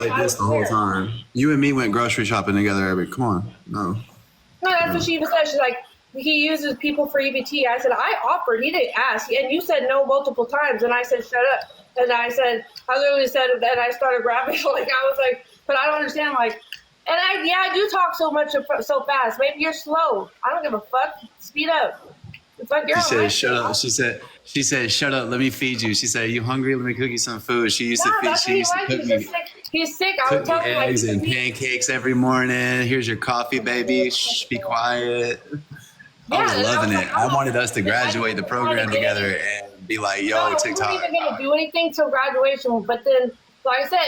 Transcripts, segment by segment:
like I this was the whole there. time. You and me went grocery shopping together. Come on, no. No, that's what she even said. She's like, he uses people for EBT. I said, I offered. He didn't ask. And you said no multiple times. And I said, shut up. And I literally said, and I started grabbing. Like, I was like, but I don't understand. Like, and I do talk so much, so fast. Maybe you're slow. I don't give a fuck. Speed up. It's like you're She on my said, "Shut shit. up." She said, "Shut up. Let me feed you." She said, "Are you hungry? Let me cook you some food." She used Yeah, to feed. that's She what he used to likes. cook He's me, just sick. He's sick. I cook would me tell him, like, eggs and pancakes every morning. Here's your coffee, baby. Shh, be quiet. I was yeah. And I loving was like, it. I'm I not wanted us to graduate the trying to program get together it. and be like, "Yo, No, we weren't TikTok." even going to do anything till graduation. But then, like I said,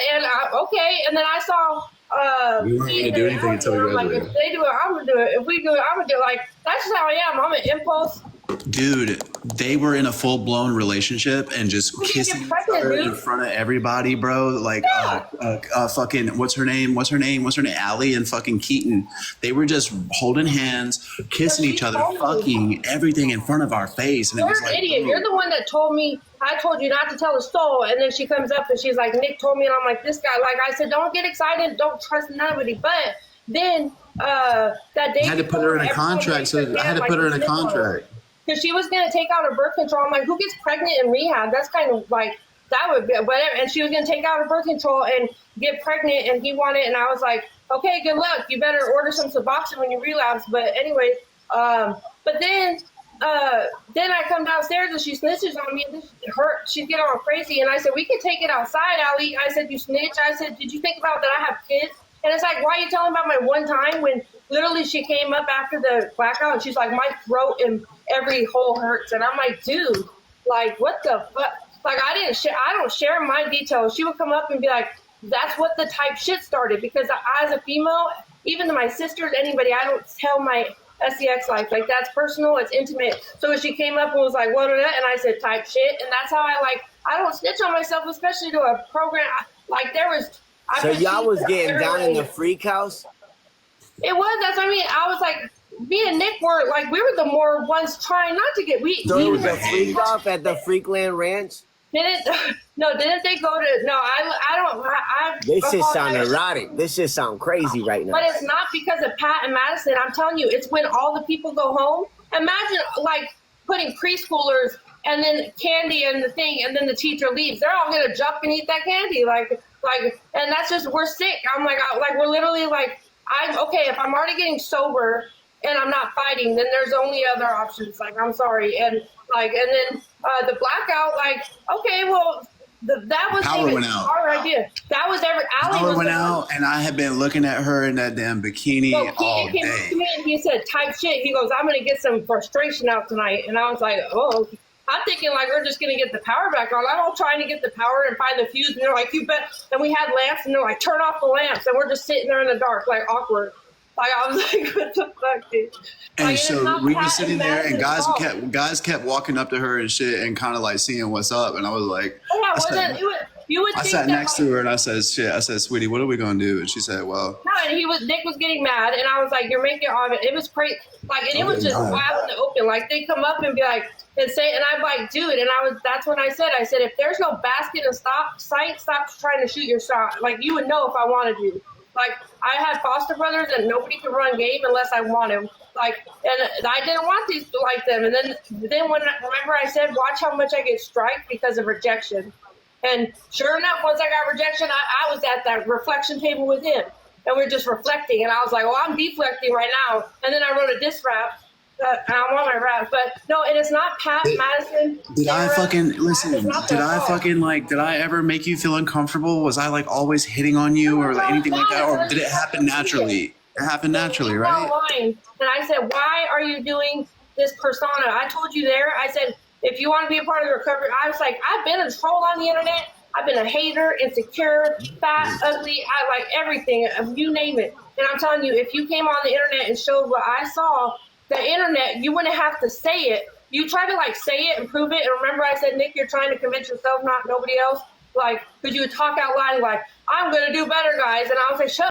okay. And then I saw We weren't going to Keith do and anything Allie, until and we I'm like, if graduated. they do it, I'm going to do it. If we do it, I'm going to do it. Like, that's just how I am. I'm an impulse. Dude, they were in a full blown relationship and just We didn't kissing get each pregnant, other in dude. front of everybody, bro. Like, Yeah. fucking, what's her name? Allie and fucking Keaton. They were just holding hands, kissing She each other, told me. fucking everything in front of our face. And it You're was an like, idiot. bro, You're the one that told me. I told you not to tell a soul, and then she comes up and she's like, "Nick told me," and I'm like, "This guy." Like I said, don't get excited. Don't trust nobody. But then that day I had to put her in a contract. So I had to put her in a contract. because she was gonna take out her birth control. I'm like, who gets pregnant in rehab? That's kind of like that would be whatever. And she was gonna take out her birth control and get pregnant, and he wanted. And I was like, okay, good luck. You better order some Suboxone when you relapse. But anyway, but then I come downstairs and she snitches on me. And this hurt. She's getting all crazy. And I said, we can take it outside, Allie. I said, you snitch. I said, did you think about that I have kids? And it's like, why are you telling about my one time when literally she came up after the blackout and she's like, my throat and every hole hurts. And I'm like, dude, like, what the fuck? Like, I don't share my details. She would come up and be like, that's what the type shit started. Because I, as a female, even to my sisters, anybody, I don't tell my SEX life. Like, that's personal, it's intimate. So when she came up and was like, what are that? And I said, type shit. And that's how I don't snitch on myself, especially to a program. Like, there was. So y'all was getting down in the freak house? It was. That's what I mean. I was like, me and Nick were like, we were the more ones trying not to get. So it was a freak off at the Freakland Ranch? Didn't they go to? No, I don't. This shit sound erotic. This shit sound crazy right now. But it's not because of Pat and Madison. I'm telling you, it's when all the people go home. Imagine like putting preschoolers and then candy and the thing, and then the teacher leaves. They're all gonna jump and eat that candy, and that's just we're sick. I'm like we're literally like I'm okay if I'm already getting sober and I'm not fighting, then there's only other options. Like I'm sorry, and then the blackout. Like okay, well. That was Power went out. Our idea. That was Allie. Power went out, and I had been looking at her in that damn bikini all He came up day. to me and he said, type shit. He goes, I'm going to get some frustration out tonight. And I was like, oh, I'm thinking like we're just going to get the power back on. I'm all trying to get the power and find the fuse. And they're like, you bet. And we had lamps and they're like, turn off the lamps. And we're just sitting there in the dark, like awkward. Like I was like, what the fuck, dude? And Like, so we were sitting there, and Madison's guys kept walking up to her and shit, and kind of like seeing what's up. And I was like, I sat next to her, and I said, "Shit," I said, "Sweetie, what are we gonna do?" And she said, "Well." No, and Nick was getting mad, and I was like, "You're making it on it." It was crazy, like, and it was just wild in the open. Like they come up and be like, and say, and I'm like, dude, and that's when I said, if there's no basket and stop trying to shoot your shot. Like you would know if I wanted you. Like I had foster brothers, and nobody could run game unless I want him. Like, and I didn't want these like them. And then remember I said, watch how much I get striked because of rejection. And sure enough, once I got rejection, I was at that reflection table with him. And we are just reflecting. And I was like, well, I'm deflecting right now. And then I wrote a diss rap. And I want my rap. But no, and it's not Pat, Madison. Did Sarah, I fucking listen? Did I fault. fucking did I ever make you feel uncomfortable? Was I like always hitting on you or like anything like that? Or did it happen naturally? It happened naturally, right? And I said, why are you doing this persona? I told you there. I said, if you want to be a part of the recovery, I was like, I've been a troll on the internet. I've been a hater, insecure, fat, ugly. I like everything. You name it. And I'm telling you, if you came on the internet and showed what I saw, the internet, you wouldn't have to say it. You try to like say it and prove it. And remember I said, Nick, you're trying to convince yourself, not nobody else. Like, because you would talk out loud like, I'm going to do better, guys. And I was like, shut